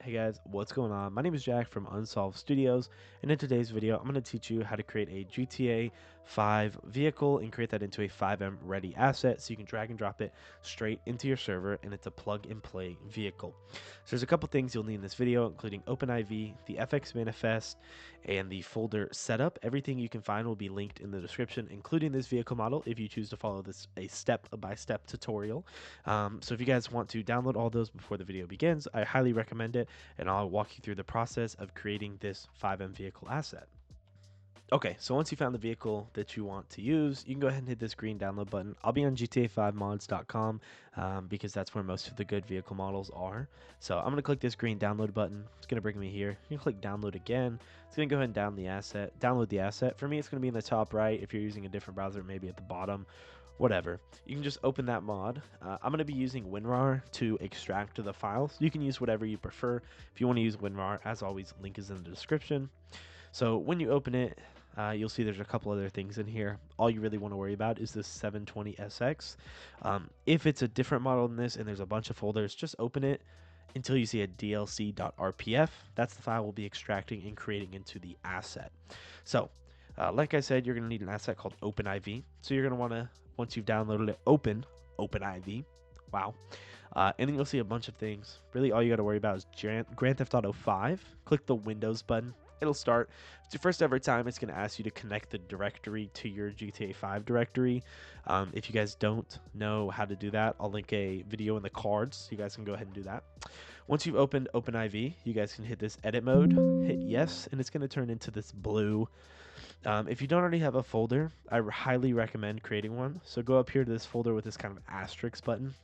Hey guys, what's going on? My name is Jack from Unsolved Studios, and in today's video, I'm going to teach you how to create a GTA 5 vehicle and create that into a FiveM ready asset so you can drag and drop it straight into your server, and it's a plug and play vehicle. So there's a couple things you'll need in this video, including OpenIV, the FX manifest, and the folder setup. Everything you can find will be linked in the description, including this vehicle model if you choose to follow this a step-by-step tutorial. So if you guys want to download all those before the video begins, I highly recommend it, and I'll walk you through the process of creating this FiveM vehicle asset. Okay, so once you found the vehicle that you want to use, you can go ahead and hit this green download button. I'll be on GTA5mods.com because that's where most of the good vehicle models are. So I'm going to click this green download button. It's going to bring me here. You can click download again. It's going to go ahead and download the asset. For me, it's going to be in the top right. If you're using a different browser, maybe at the bottom. Whatever. You can just open that mod. I'm going to be using WinRAR to extract the files. You can use whatever you prefer. If you want to use WinRAR, as always, link is in the description. So when you open it, you'll see there's a couple other things in here. All you really want to worry about is this 720SX. If it's a different model than this and there's a bunch of folders, just open it until you see a dlc.rpf. That's the file we'll be extracting and creating into the asset. So like I said, you're going to need an asset called OpenIV. So you're going to want to, once you've downloaded it, open OpenIV. Wow. And then you'll see a bunch of things. Really, all you got to worry about is Grand Theft Auto 5. Click the Windows button. It'll start. It's your first ever time. It's going to ask you to connect the directory to your GTA 5 directory. If you guys don't know how to do that, I'll link a video in the cards so you guys can go ahead and do that. Once you've opened OpenIV, you guys can hit this edit mode, hit yes, and it's going to turn into this blue. If you don't already have a folder, I highly recommend creating one. So go up here to this folder with this kind of asterisk button.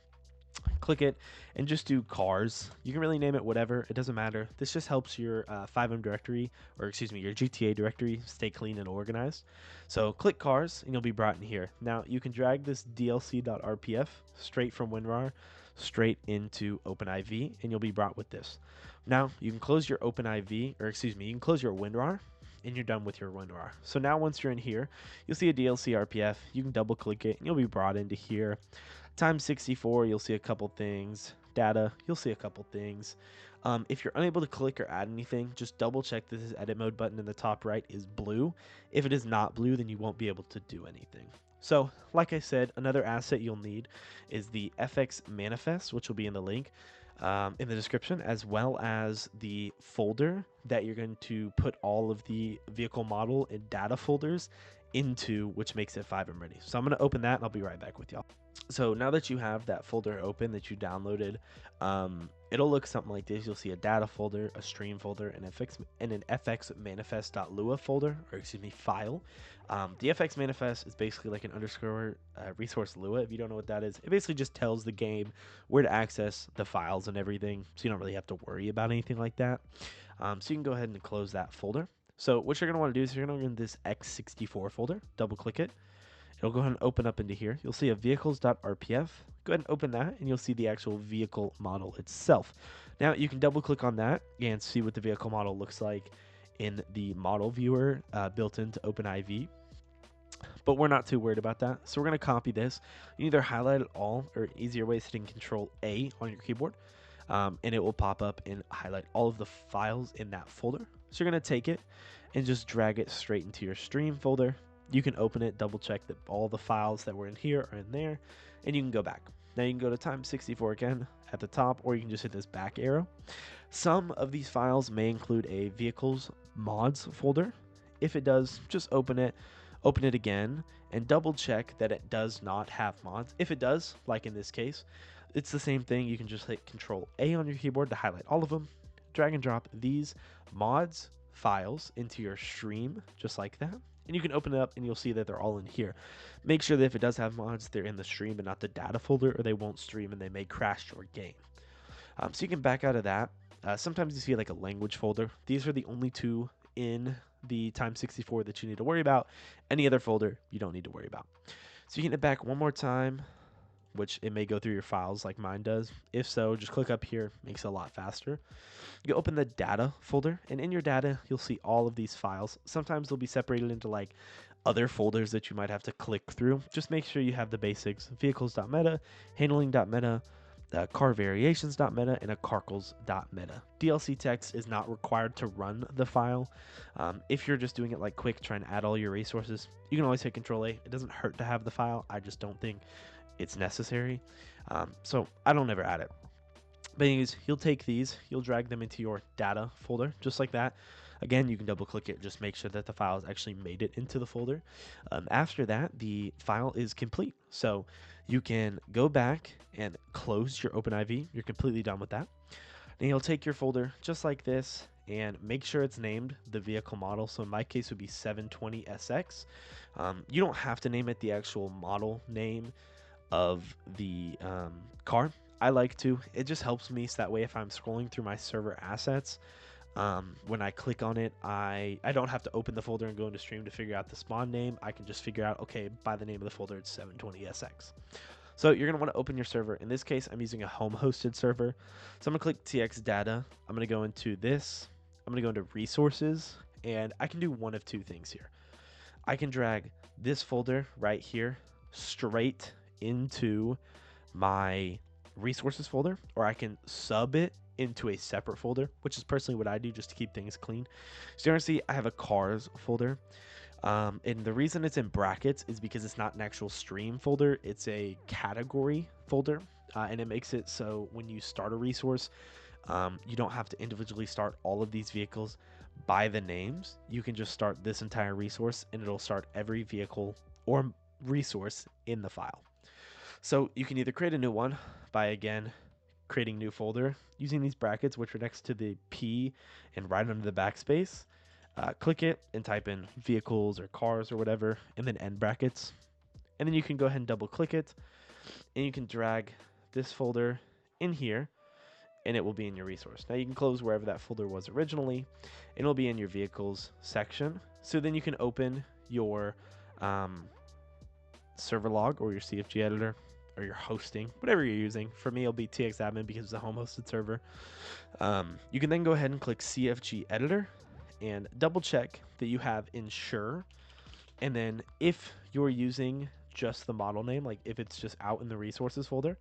Click it and just do cars. You can really name it whatever, it doesn't matter. This just helps your FiveM directory, or excuse me, your GTA directory stay clean and organized. So click cars and you'll be brought in here. Now you can drag this dlc.rpf straight from WinRAR straight into OpenIV and you'll be brought with this. Now you can close your OpenIV, or excuse me, you can close your WinRAR and you're done with your WinRAR. So now once you're in here, you'll see a DLC RPF. You can double click it and you'll be brought into here. Times 64, you'll see a couple things. Data, you'll see a couple things. If you're unable to click or add anything, just double check that this edit mode button in the top right is blue. If it is not blue, then you won't be able to do anything. So, like I said, another asset you'll need is the FX manifest, which will be in the link in the description, as well as the folder that you're going to put all of the vehicle model and data folders into, which makes it FiveM ready. So I'm going to open that and I'll be right back with y'all. So now that you have that folder open that you downloaded, it'll look something like this. You'll see a data folder, a stream folder, an FX manifest.lua folder, or excuse me, file. The FX manifest is basically like an underscore resource lua. If you don't know what that is, it basically just tells the game where to access the files and everything, so you don't really have to worry about anything like that. So you can go ahead and close that folder. So what you're going to want to do is you're going to go in this x64 folder, double click it. It'll go ahead and open up into here. You'll see a vehicles.rpf. Go ahead and open that and you'll see the actual vehicle model itself. Now you can double click on that and see what the vehicle model looks like in the model viewer built into OpenIV. But we're not too worried about that. So we're going to copy this. You either highlight it all, or easier way is hitting Control A on your keyboard. And it will pop up and highlight all of the files in that folder. So you're going to take it and just drag it straight into your stream folder. You can open it, double check that all the files that were in here are in there, and you can go back. Now you can go to times 64 again at the top, or you can just hit this back arrow. Some of these files may include a vehicles mods folder. If it does, just open it again, and double check that it does not have mods. If it does, like in this case, it's the same thing. You can just hit Control A on your keyboard to highlight all of them, drag and drop these mods files into your stream, just like that. And you can open it up and you'll see that they're all in here. Make sure that if it does have mods, they're in the stream and not the data folder, or they won't stream and they may crash your game. So you can back out of that. Sometimes you see like a language folder. These are the only two in the times 64 that you need to worry about. Any other folder you don't need to worry about. So you can hit back one more time, which it may go through your files like mine does. If so, just click up here, makes it a lot faster. You open the data folder, and in your data, you'll see all of these files. Sometimes they'll be separated into like other folders that you might have to click through. Just make sure you have the basics: vehicles.meta, handling.meta, carvariations.meta, and a carcles.meta. DLC text is not required to run the file. If you're just doing it like quick, trying to add all your resources, you can always hit Control A. It doesn't hurt to have the file. I just don't think it's necessary. So I don't ever add it. But anyways, you'll take these, you'll drag them into your data folder, just like that. Again, you can double click it, just make sure that the file has actually made it into the folder. After that, the file is complete. So you can go back and close your OpenIV. You're completely done with that. Then you'll take your folder just like this and make sure it's named the vehicle model. So in my case, it would be 720SX. You don't have to name it the actual model name of the car. I like to. It just helps me so that way if I'm scrolling through my server assets, when I click on it, I don't have to open the folder and go into stream to figure out the spawn name. I can just figure out, okay, by the name of the folder, it's 720SX. So you're going to want to open your server. In this case, I'm using a home hosted server. So I'm going to click TX data. I'm going to go into this. I'm going to go into resources, and I can do one of two things here. I can drag this folder right here straight into my resources folder, or I can sub it into a separate folder, which is personally what I do just to keep things clean. So you're gonna see I have a cars folder, and the reason it's in brackets is because it's not an actual stream folder, it's a category folder, and it makes it so when you start a resource, you don't have to individually start all of these vehicles by the names. You can just start this entire resource and it'll start every vehicle or resource in the file. So you can either create a new one by, again, creating new folder using these brackets, which are next to the P and right under the backspace. Click it and type in vehicles or cars or whatever, and then end brackets. And then you can go ahead and double click it, and you can drag this folder in here, and it will be in your resource. Now you can close wherever that folder was originally, and it'll be in your vehicles section. So then you can open your server log or your CFG editor or your hosting, whatever you're using. For me, it'll be txadmin because it's a home hosted server. You can then go ahead and click CFG editor and double check that you have ensure. And then if you're using just the model name, like if it's just out in the resources folder,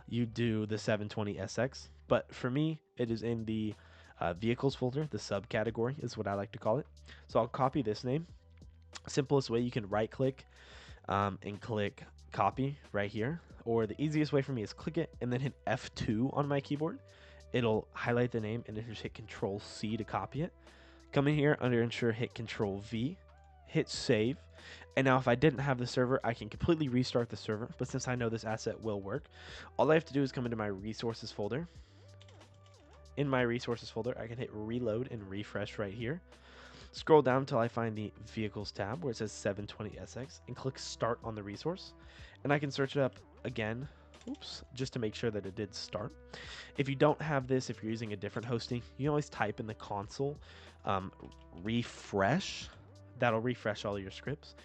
you do the 720SX. But for me, it is in the vehicles folder. The subcategory is what I like to call it. So I'll copy this name. Simplest way, you can right click and click copy right here, or the easiest way for me is click it and then hit F2 on my keyboard. It'll highlight the name and then just hit Control C to copy it. Come in here under ensure, hit Control V, hit save. And now if I didn't have the server, I can completely restart the server, but since I know this asset will work, all I have to do is come into my resources folder. In my resources folder, I can hit reload and refresh right here. Scroll down until I find the vehicles tab where it says 720SX and click start on the resource. And I can search it up again, just to make sure that it did start. If you don't have this, if you're using a different hosting, you can always type in the console refresh. That'll refresh all your scripts.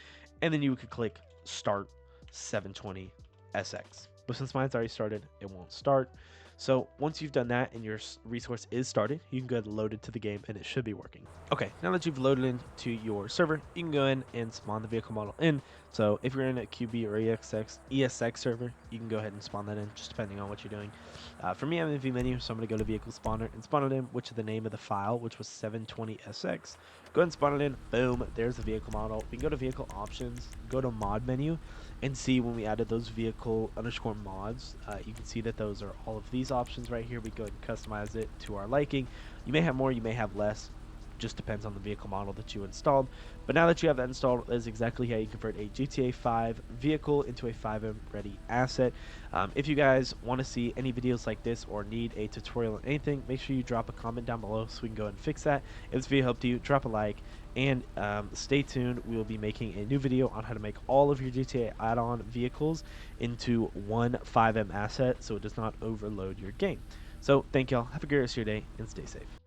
And then you could click start 720SX. But since mine's already started, it won't start. So once you've done that and your resource is started, you can go ahead and load it to the game and it should be working. Okay, now that you've loaded into your server, you can go in and spawn the vehicle model in. So if you're in a QB or ESX server, you can go ahead and spawn that in, just depending on what you're doing. For me, I'm in vMenu, so I'm going to go to vehicle spawner and spawn it in, which is the name of the file, which was 720SX. Go ahead and spawn it in. Boom, there's the vehicle model. We can go to vehicle options, go to mod menu, and see when we added those vehicle underscore mods. You can see that those are all of these options right here. We go ahead and customize it to our liking. You may have more, you may have less. Just depends on the vehicle model that you installed. But now that you have that installed, that is exactly how you convert a GTA 5 vehicle into a FiveM ready asset. If you guys want to see any videos like this or need a tutorial on anything, make sure you drop a comment down below so we can go ahead and fix that. If this video helped you, drop a like, and stay tuned. We will be making a new video on how to make all of your GTA add-on vehicles into one FiveM asset so it does not overload your game. So thank y'all, have a great rest of your day, and stay safe.